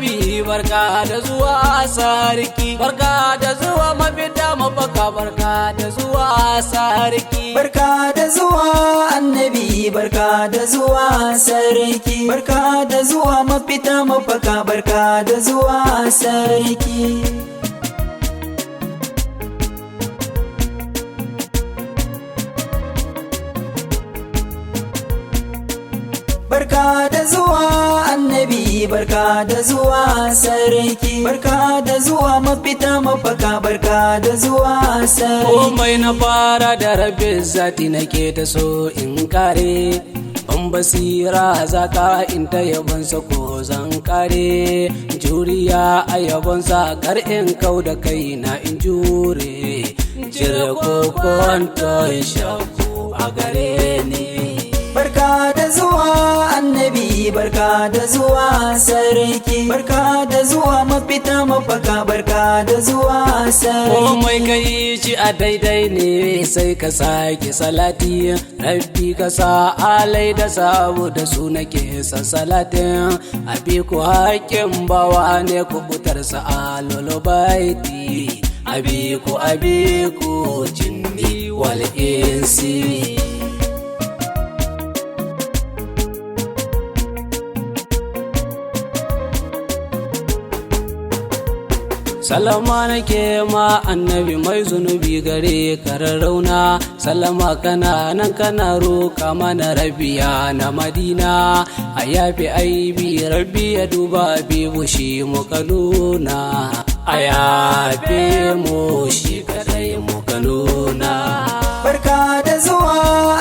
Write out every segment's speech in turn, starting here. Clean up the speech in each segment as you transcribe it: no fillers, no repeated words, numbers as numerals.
annabi barka da zuwa sarki, barka da zuwa mafita mafaka, barka da zuwa sarki, barka da zuwa annabi, barka da zuwa sarki, barka da zuwa mafita mafaka, barka da zuwa sarki. Barka da zuwa annabi, barka da zuwa sarki, barka da zuwa mafita mafaka, barka da zuwa sarki. Komai na fara da rabin zati nake ta so in kare, ban basira zaka in ta yabonsa ko zan kare, juriya a yabonsa kar in kau da kaina in jure, cire kokonto in shaku a gare ni. Barka da zuwa annabi, barka da zuwa sarki, barka da zuwa mafita mafaka, barka da zuwa sarki. Komai kai shi a daidai ne sai ka sake salati, rabbi ka sa alai da sabu da su nake san salatin, abi ku haƙƙin bawa ne ku butarsa a lolobaiti, abi ku jinni wal insi. Salama nake ma annabi mai zunubi gare ka rarrauna, salama kana nan kana roka mana rabiya na Madina, a yafi aibi rabbi ya duba bibu shi muka nuna, a yafi mu shi kadai muka nuna. Barka da zuwa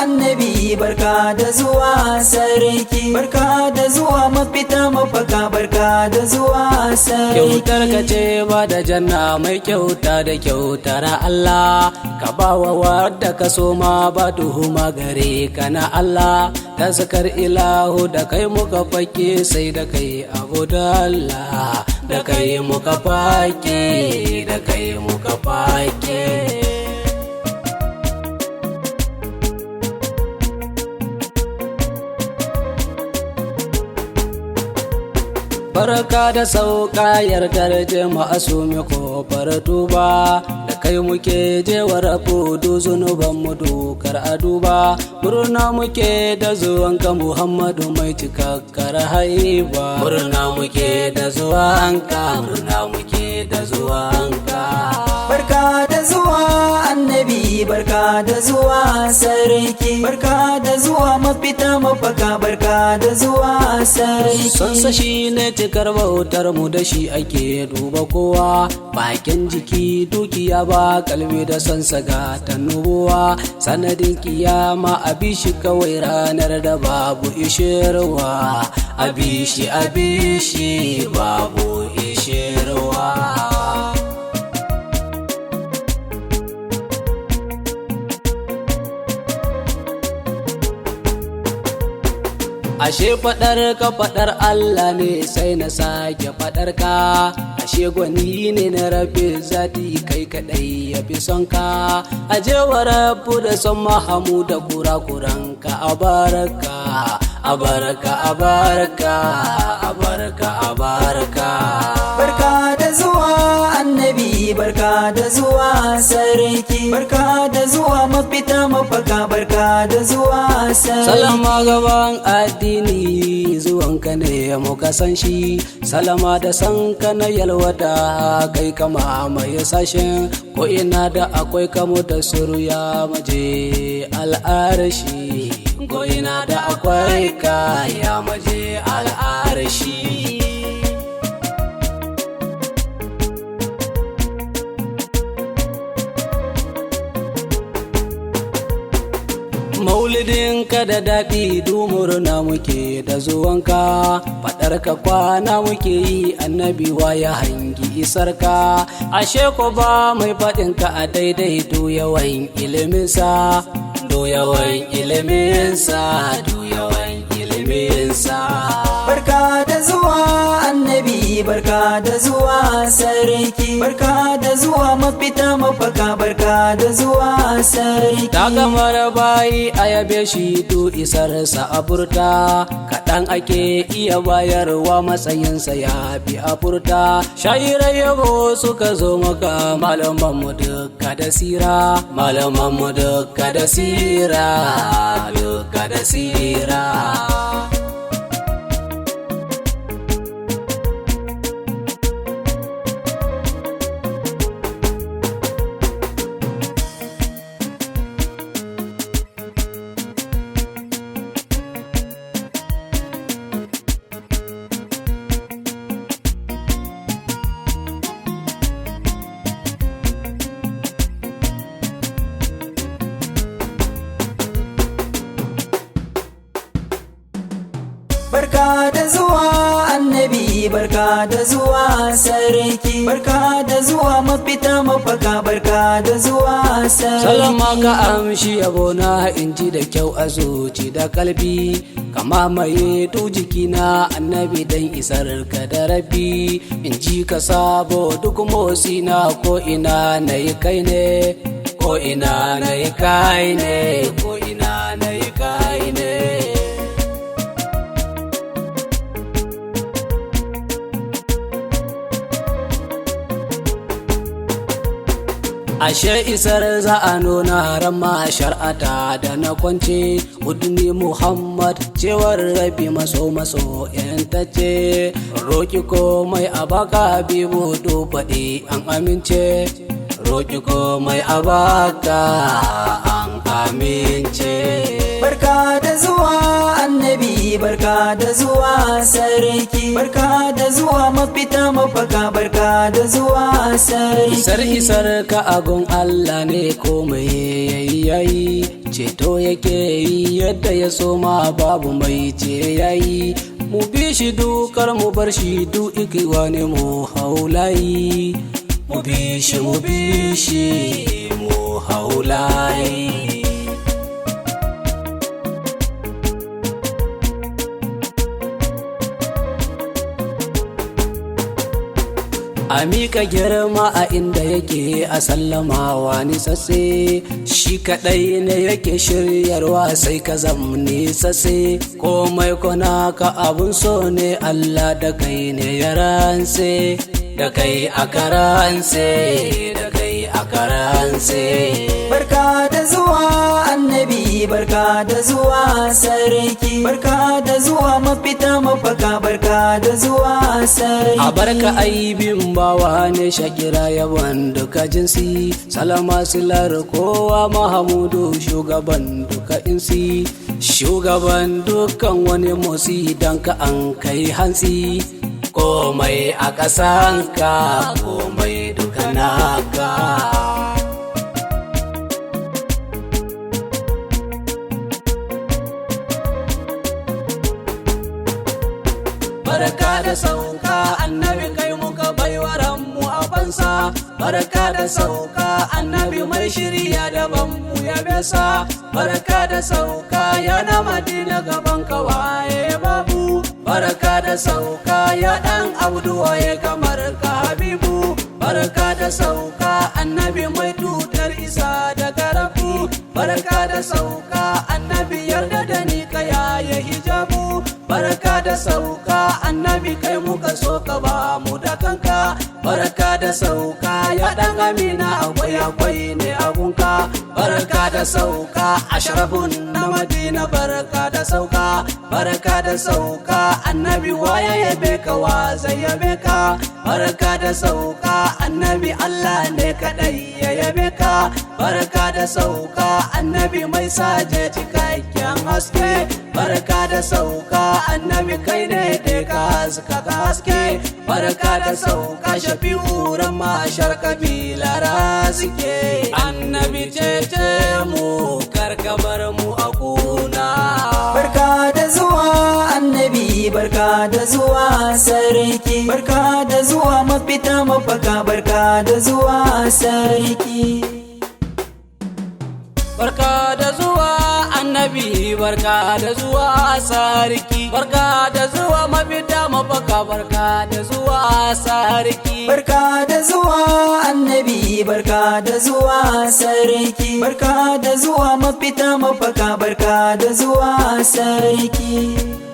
annabi, barka da zuwa sarki, barka da zuwa mafita mafaka, barka da zuwa sarki. Kyautar ka ce ba da janna mai kyauta da kyautar Allah, ka ba wa wadda ka so ma ba tuhuma gare ka na Allah, ta sakar ilahu da kai muka fake sai da kai abu da Allah, da kai muka fake, da kai muka fake. Barka da sauka yardar jama'a su mi kofar duba, da kai muke jewar fudu zunuban mu dokar a duba, murna muke da zuwanka Muhammadu mai cikakkar haiba, murna muke da zuwanka, murna muke da zuwanka. Barka da zuwa annabi, barka da zuwa sarki, barka da zuwa mafita mafaka, barka da zuwa sarki. Sonsa shi ne cikar bautar mu da shi ake duba kowa, bakin jiki dukiya ba kalbi da sonsa ga ta nubuwa, sanadin kiyama abishi kawai ranar da babu ishirwa, abishi babu ishirwa. Ashe faɗar ka faɗar Allah ne sai na sake faɗar ka, ashe gwani ne na rabe zati kai kaɗai ya fi son ka, aje wa rabu da son mahamu da kura-kuran ka a baraka, a baraka, a baraka, a baraka, a baraka. Barka da zuwa annabi, barka da zuwa sarki, barka da zuwa mafita mafaka, barka da zuwa sarki. Salama gaban addini zuwanka ne muka san shi, salama da san ka na yalwata kai kama mai sashen, ko ina da akwai kamo da suruya maje al'arashi, ko ina da akwai kaya maje al'arashi. Maulidinka da daɗi dumurna muke da zuwanka, faɗarka kwana muke yi annabi wa ya hangi isarka, ashe ko ba mai faɗinka a daidai do yawan iliminsa, do yawan iliminsa, do yawan iliminsa. Barka da zuwa annabi, barka da zuwa sarki, barka da zuwa mafita mafaka, barka da zuwa sarki. Ta gamar bayi a yabe shi tu isarsa a furta, kaɗan ake iya bayarwa matsayinsa ya fi a furta. Sha'irai yabo suka zo maka malamanmu duka da sira, malamanmu duka da sira, duka da sira. Barka da zuwa annabi, barka da zuwa sarki, barka da zuwa mafita mafaka, barka da zuwa sarki. Salama ka amshi yabona in ji da kyau a zuci da kalbi, kama maye tu jikina annabi dan isar ka da rabi. In ji ka sabo duk motsi na ko ina na yi kai ne, ko ina na yi kai ne, ko ina na yi kai ne. Ashe isar za a nuna ramma shar'ata da na kwance, udni Muhammad cewar rabi maso maso yantace. Roki komai a baka bibu to faɗi an amince, roki komai a baka an amince. Barka da zuwa annabi, barka da zuwa sarki, barka da zuwa mafita mafaka, barka da zuwa sarki. Isar ka agun Allah ne komai yayi, ceto yake yi yadda ya soma babu mai ce yayi. Mu bi shi dukar mu bar shi duk ikiwa ne mu haulayi, mu bi shi mu bi shi mu haulayi. A miƙa girma a inda yake a sallamawa nisase, shi kaɗai ne yake shiryarwa sai ka zamni sase. Komai kona ka abun so ne Allah da kai ne ya ranse, da kai a karanse, da kai a karanse. Barka da zuwa annabi, barka da zuwa sarki, barka da zuwa mafita mafaka, barka da zuwa sarki. A barka aibin bawa ne shakira yawan duka jinsi, salama silar kowa Mahamudu shugaban duka insi, shugaban dukan wani motsi dan ka an kai hansi. Komai a ƙasanka, komai duka naka. Barka da sauka annabi kai muka baiwa ranmu a fansa, barka da sauka annabi mai shirya daban mu ya besa. Barka da sauka ya na Madina gaban kawaye babu, barka da sauka ya dan Abdu waye kamar ka Habibu. Barka da sauka annabi mai tutar isa da garabu, barka da sauka annabi yarda da ni ka yaye hijabu. Barka da sauka annabi kai muka so ka ba mu da kanka, barka da sauka ya dan Amina akwai ne abunka. Barka da sauka ashrafun na Madina, barka da sauka, barka da sauka annabi waya yabe ka wa zai yabe ka. Barka da sauka annabi Allah ne kadai ya yabe ka. Barka da sauka annabi mai saje cikakken haske, barka da sauka annabi kai ne da ka haska ka haske. Barka da sauka shafi'u ramashar kabila suke, annabi cece mu karka bar mu a kuna. Barka da zuwa annabi, barka da zuwa sarki, barka da zuwa mafita mafaka, barka da zuwa sarki. Barka da zuwa annabi annabi barka da zuwa sarki, barka da zuwa mafita mafaka, barka da zuwa sarki. Barka da zuwa annabi, barka da zuwa sarki, barka da zuwa mafita mafaka, barka da zuwa sarki.